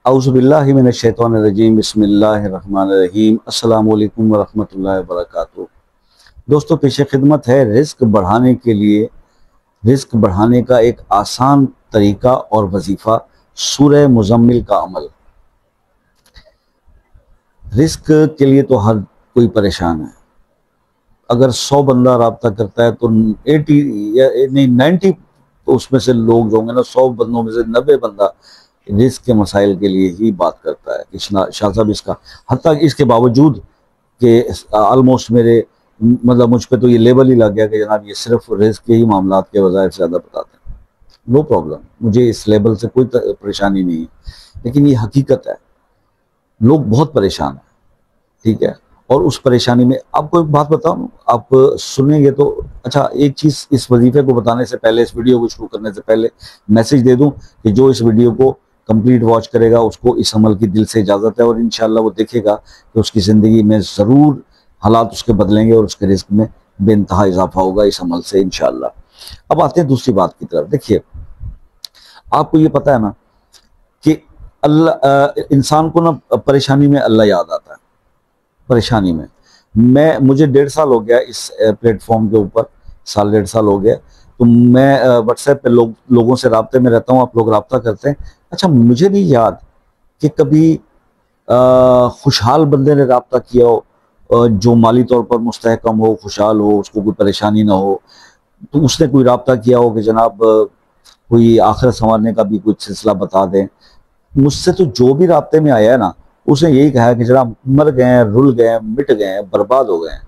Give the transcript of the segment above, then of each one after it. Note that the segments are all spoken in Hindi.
औज़ुबिल्लाहि मिनश्शैतानिर्रजीम बिस्मिल्लाहिर्रहमानिर्रहीम अस्सलामु अलैकुम वरहमतुल्लाहि वबरकातुहू। दोस्तों, पेश खिदमत है रिस्क बढ़ाने के लिए, रिस्क बढ़ाने का एक आसान तरीका और वजीफ़ा सूरह मुज़म्मिल का अमल। रिस्क के लिए तो हर कोई परेशान है। अगर 100 बंदा रब्ता करता है तो 80 या नहीं 90 उसमें से लोग जो होंगे ना, 100 बंदों में से 90 बंदा रिस्क के मसाइल के लिए ही बात करता है कि शाह साहब इसका, हत्ता इसके बावजूद कि ऑलमोस्ट मेरे मतलब मुझ पे तो ये लेबल ही लग गया कि जनाब ये सिर्फ रिस्क के ही मामला के वज़ाइफ ज़्यादा बताते हैं। नो प्रॉब्लम, मुझे इस लेबल से कोई परेशानी नहीं है, लेकिन ये हकीकत है, लोग बहुत परेशान हैं, ठीक है। और उस परेशानी में आपको एक बात बताऊं, आप सुनेंगे तो अच्छा। एक चीज़ इस वजीफे को बताने से पहले, इस वीडियो को शुरू करने से पहले मैसेज दे दूं कि जो इस वीडियो को कंप्लीट वॉच करेगा उसको इस अमल की दिल से इजाज़त है, और इंशाल्लाह वो देखेगा कि उसकी ज़िंदगी में ज़रूर हालात उसके बदलेंगे और उसके रिस्क में बेइंतहा इजाफा होगा इस अमल से इंशाल्लाह। अब आते हैं दूसरी बात की तरफ। देखिए, आपको ये पता है ना कि अल्लाह, इंसान को ना परेशानी में अल्लाह याद आता है। परेशानी में मुझे 1.5 साल हो गया इस प्लेटफॉर्म के ऊपर, 1.5 साल हो गया। तो मैं व्हाट्सएप पे लोगों से राब्ते में रहता हूँ, आप लोग राब्ता करते हैं। अच्छा, मुझे नहीं याद कि कभी खुशहाल बंदे ने राब्ता किया हो, जो माली तौर पर मुस्तहकम हो, खुशहाल हो, उसको कोई परेशानी ना हो, तो उसने कोई राब्ता किया हो कि जनाब कोई आखिरत संवारने का भी कुछ सिलसिला बता दें। मुझसे तो जो भी राब्ते में आया है ना, उसने यही कहा कि जनाब मर गए, रुल गए, मिट गए, बर्बाद हो गए,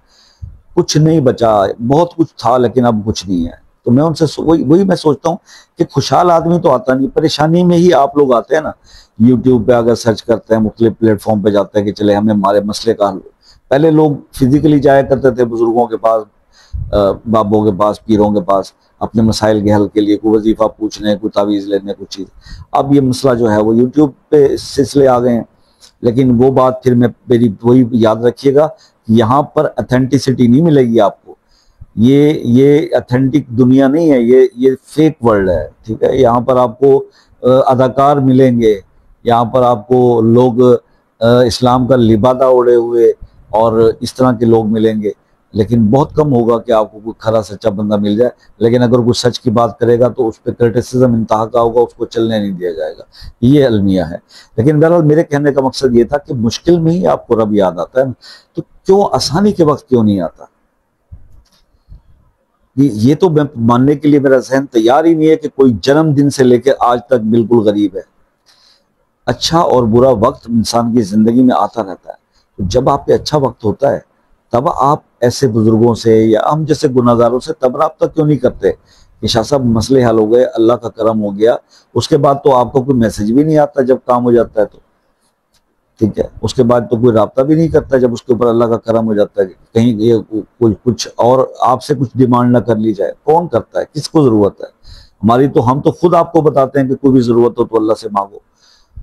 कुछ नहीं बचा। बहुत कुछ था लेकिन अब कुछ नहीं है। तो मैं उनसे वही मैं सोचता हूँ कि खुशहाल आदमी तो आता नहीं, परेशानी में ही आप लोग आते हैं ना। यूट्यूब पे अगर सर्च करते हैं, मुख्तलिफ प्लेटफॉर्म पे जाते हैं कि चले हमें हमारे मसले का हल। पहले लोग फिजिकली जाया करते थे बुजुर्गों के पास, बाबों के पास, पीरों के पास, अपने मसाइल के हल के लिए, कोई वजीफा पूछने, कोई तावीज़ लेने, कुछ चीज़। अब ये मसला जो है वो यूट्यूब पे सिलसिले आ गए हैं। लेकिन वो बात फिर मेरी वही याद रखिएगा, यहाँ पर अथेंटिसिटी नहीं मिलेगी आपको। ये अथेंटिक दुनिया नहीं है, ये फेक वर्ल्ड है, ठीक है। यहाँ पर आपको अदाकार मिलेंगे, यहाँ पर आपको लोग इस्लाम का लिबादा ओढ़े हुए और इस तरह के लोग मिलेंगे, लेकिन बहुत कम होगा कि आपको कोई खरा सच्चा बंदा मिल जाए। लेकिन अगर कोई सच की बात करेगा तो उस पर क्रिटिसिज्म इंतहा का होगा, उसको चलने नहीं दिया जाएगा। ये अलमिया है। लेकिन बहरहाल मेरे कहने का मकसद ये था कि मुश्किल में ही आपको रब याद आता है, तो क्यों आसानी के वक्त क्यों नहीं आता? ये तो मैं मानने के लिए मेरा जहन तैयार ही नहीं है कि कोई जन्मदिन से लेकर आज तक बिल्कुल गरीब है। अच्छा और बुरा वक्त इंसान की जिंदगी में आता रहता है। तो जब आप पे अच्छा वक्त होता है तब आप ऐसे बुजुर्गों से या हम जैसे गुनाहगारों से तब राब्ता क्यों नहीं करते कि शाह साहब मसले हल हो गए, अल्लाह का करम हो गया। उसके बाद तो आपको कोई मैसेज भी नहीं आता जब काम हो जाता है, तो ठीक है। उसके बाद तो कोई राब्ता भी नहीं करता जब उसके ऊपर अल्लाह का करम हो जाता है। कहीं ये कोई कुछ और आपसे कुछ डिमांड ना कर ली जाए, कौन करता है? किसको जरूरत है हमारी? तो हम तो खुद आपको बताते हैं कि कोई भी जरूरत हो तो अल्लाह से मांगो।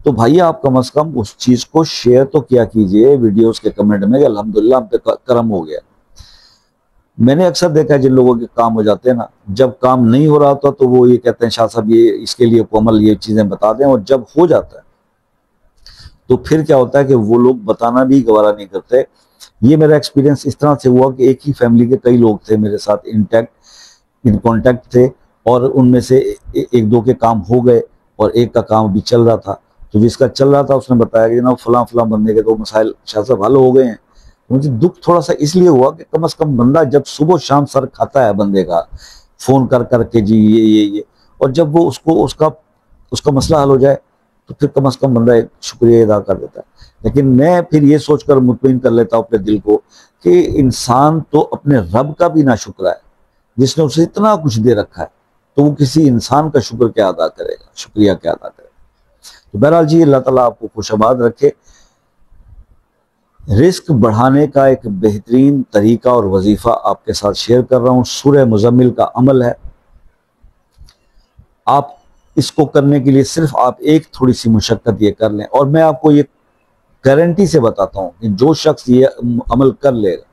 तो भाई आप कम से कम उस चीज को शेयर तो किया कीजिए वीडियोस के कमेंट में, अल्हम्दुलिल्लाह हम पे करम हो गया। मैंने अक्सर देखा है जिन लोगों के काम हो जाते हैं ना, जब काम नहीं हो रहा होता तो वो ये कहते हैं शाह साहब ये इसके लिए कोमल ये चीजें बता दें, और जब हो जाता है तो फिर क्या होता है कि वो लोग बताना भी गवारा नहीं करते। ये मेरा एक्सपीरियंस इस तरह से हुआ कि एक ही फैमिली के कई लोग थे मेरे साथ इन कॉन्टैक्ट थे, और उनमें से एक दो के काम हो गए और एक का काम अभी चल रहा था। तो जिसका चल रहा था उसने बताया कि जनाब फलां फलां बंदे के तो मसाइल शाह साहब हल हो गए हैं। मुझे दुख थोड़ा सा इसलिए हुआ कि कम से कम बंदा जब सुबह शाम सर खाता है बंदे का फोन कर करके जी ये, और जब वो उसका मसला हल हो जाए तो फिर कम से कम बंदा एक शुक्रिया अदा कर देता है। लेकिन मैं फिर ये सोचकर मुतमईन कर लेता हूँ अपने दिल को कि इंसान तो अपने रब का भी ना शुक्र है जिसने उसे इतना कुछ दे रखा है, तो वो किसी इंसान का शुक्र क्या अदा करेगा, शुक्रिया क्या अदा करेगा। तो बहरहाल जी, अल्लाह ताला आपको खुशआबाद रखे। रिस्क बढ़ाने का एक बेहतरीन तरीका और वजीफा आपके साथ शेयर कर रहा हूँ, सूरह मुज़म्मिल का अमल है। आप इसको करने के लिए सिर्फ आप एक थोड़ी सी मुशक्कत ये कर लें, और मैं आपको ये गारंटी से बताता हूँ कि जो शख्स ये अमल कर लेगा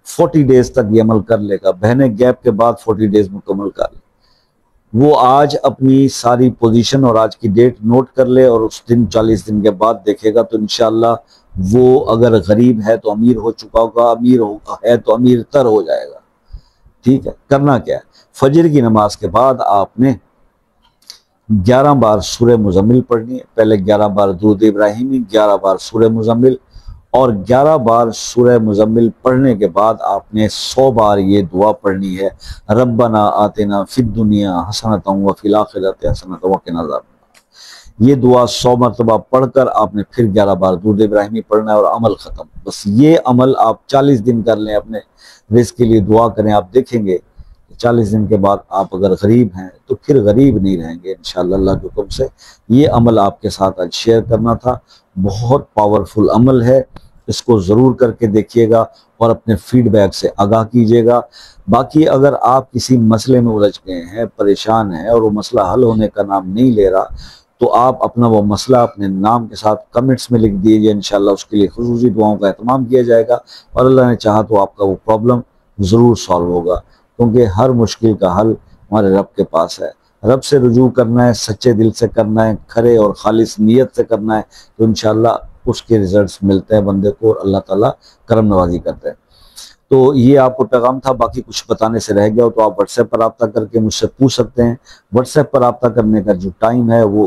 40 डेज तक ये अमल कर लेगा, बहने गैप के बाद 40 डेज मुकम्मल कर ले, वो आज अपनी सारी पोजीशन और आज की डेट नोट कर ले और उस दिन 40 दिन के बाद देखेगा तो इंशाल्लाह वो अगर गरीब है तो अमीर हो चुका होगा, अमीर है तो अमीर तर हो जाएगा। ठीक है, करना क्या है, फजर की नमाज के बाद आपने 11 बार सूरह मुजम्मिल पढ़नी है। पहले 11 बार दुरूद इब्राहिमी, 11 बार सूरह मुजम्मिल और 11 बार सूरह मुजम्मिल पढ़ने के बाद आपने 100 बार ये दुआ पढ़नी है, रब्बना आतिना फिद दुनिया हसनतम व फिल आखिरति हसनतम व क़िना अज़ाबन्नार। ये दुआ 100 मरतबा पढ़कर आपने फिर 11 बार दुरूद इब्राहिमी पढ़ना है और अमल खत्म। बस ये अमल आप 40 दिन कर लें, अपने रिज़्क़ के लिए दुआ करें। आप देखेंगे 40 दिन के बाद आप अगर गरीब हैं तो फिर गरीब नहीं रहेंगे इंशाअल्लाह अल्लाह के हुक्म से। ये अमल आपके साथ आज शेयर करना था। बहुत पावरफुल अमल है, इसको ज़रूर करके देखिएगा और अपने फीडबैक से आगाह कीजिएगा। बाकी अगर आप किसी मसले में उलझ गए हैं, परेशान हैं और वो मसला हल होने का नाम नहीं ले रहा, तो आप अपना वो मसला अपने नाम के साथ कमेंट्स में लिख दीजिए। इंशाअल्लाह उसके लिए खुसूसी दुआओं का एहतमाम किया जाएगा और अल्लाह ने चाहा तो आपका वो प्रॉब्लम ज़रूर सॉल्व होगा, क्योंकि हर मुश्किल का हल हमारे रब के पास है। रब से रुजू करना है, सच्चे दिल से करना है, खरे और खालिस नीयत से करना है, तो इंशाअल्लाह उसके रिजल्ट्स मिलते हैं बंदे को और अल्लाह ताला करम नवाजी करते हैं। तो ये आपको पैगाम था। बाकी कुछ बताने से रह गया हो तो आप व्हाट्सएप पर रब्ता करके मुझसे पूछ सकते हैं। व्हाट्सएप पर रब्ता करने का जो टाइम है वो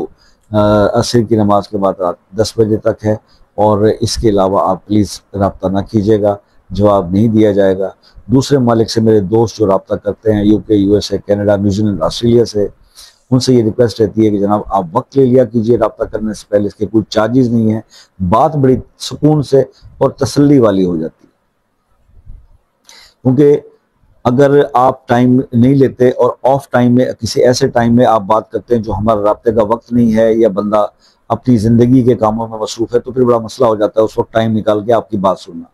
असर की नमाज के बाद रात 10 बजे तक है और इसके अलावा आप प्लीज़ रब्ता ना कीजिएगा, जवाब नहीं दिया जाएगा। दूसरे ममालिक से मेरे दोस्त जो रब्ता करते हैं, UK, USA, Canada, New Zealand, Australia से, उनसे ये रिक्वेस्ट रहती है कि जनाब आप वक्त ले लिया कीजिए रब्ता करने से पहले, इसके कोई चार्जेस नहीं है। बात बड़ी सुकून से और तसल्ली वाली हो जाती है, क्योंकि अगर आप टाइम नहीं लेते और ऑफ टाइम में किसी ऐसे टाइम में आप बात करते हैं जो हमारा रब्ते का वक्त नहीं है या बंदा अपनी ज़िंदगी के कामों में मसरूफ़ है, तो फिर बड़ा मसला हो जाता है उस वक्त टाइम निकाल के आपकी बात सुनना।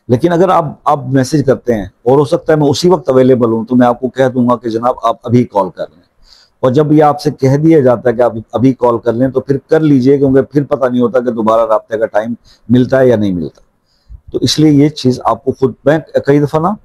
लेकिन अगर आप मैसेज करते हैं और हो सकता है मैं उसी वक्त अवेलेबल हूं, तो मैं आपको कह दूंगा कि जनाब आप अभी कॉल कर लें। और जब ये आपसे कह दिया जाता है कि आप अभी कॉल कर लें, तो फिर कर लीजिए, क्योंकि फिर पता नहीं होता कि दोबारा राब्ते का टाइम मिलता है या नहीं मिलता। तो इसलिए ये चीज़ आपको खुद, मैं कई दफ़ा ना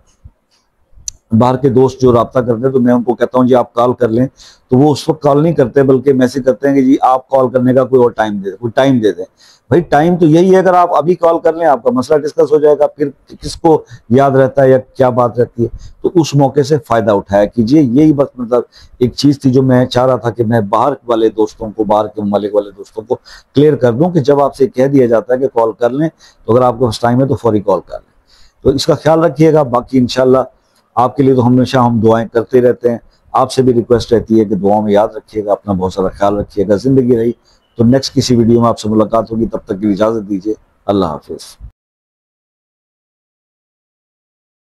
बाहर के दोस्त जो रब्ता करते हैं तो मैं उनको कहता हूँ जी आप कॉल कर लें, तो वो उस वक्त कॉल नहीं करते बल्कि मैसेज करते हैं कि जी आप कॉल करने का कोई और टाइम दे दें, कोई टाइम दे दें। भाई टाइम तो यही है, अगर आप अभी कॉल कर लें आपका मसला डिस्कस हो जाएगा, फिर किसको याद रहता है या क्या बात रहती है। तो उस मौके से फ़ायदा उठाया कीजिए। यही बस मतलब एक चीज़ थी जो मैं चाह रहा था कि मैं बाहर वाले दोस्तों को, बाहर के ममालिक वाले दोस्तों को क्लियर कर दूँ कि जब आपसे कह दिया जाता है कि कॉल कर लें, तो अगर आपके पास टाइम है तो फौरी कॉल कर लें। तो इसका ख्याल रखिएगा। बाकी इंशाल्लाह आपके लिए तो हमेशा हम दुआएं करते रहते हैं। आपसे भी रिक्वेस्ट रहती है कि दुआओं में याद रखिएगा, अपना बहुत सारा ख्याल रखिएगा। ज़िंदगी रही तो नेक्स्ट किसी वीडियो में आपसे मुलाकात होगी, तब तक की इजाज़त दीजिए। अल्लाह हाफिज़।